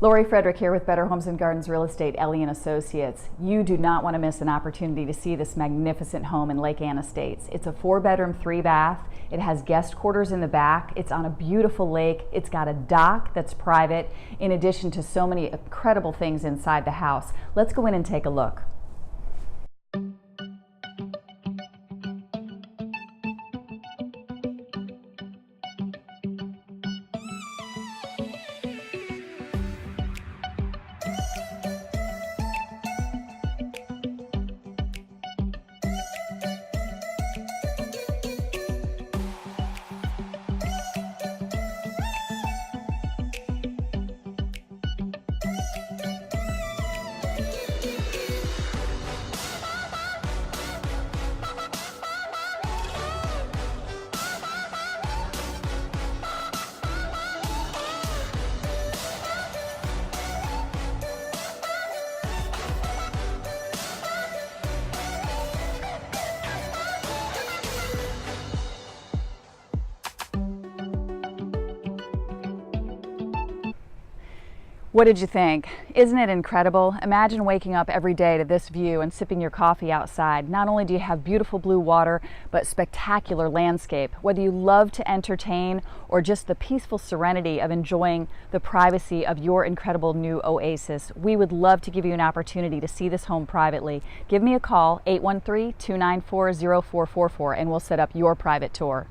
Laurie Frederick here with Better Homes and Gardens Real Estate, Ellie Associates. You do not want to miss an opportunity to see this magnificent home in Lake Ann Estates. It's a 4-bedroom, 3-bath. It has guest quarters in the back. It's on a beautiful lake. It's got a dock that's private, in addition to so many incredible things inside the house. Let's go in and take a look. What did you think? Isn't it incredible? Imagine waking up every day to this view and sipping your coffee outside. Not only do you have beautiful blue water, but spectacular landscape. Whether you love to entertain or just the peaceful serenity of enjoying the privacy of your incredible new oasis, we would love to give you an opportunity to see this home privately. Give me a call, 813-294-0444, and we'll set up your private tour.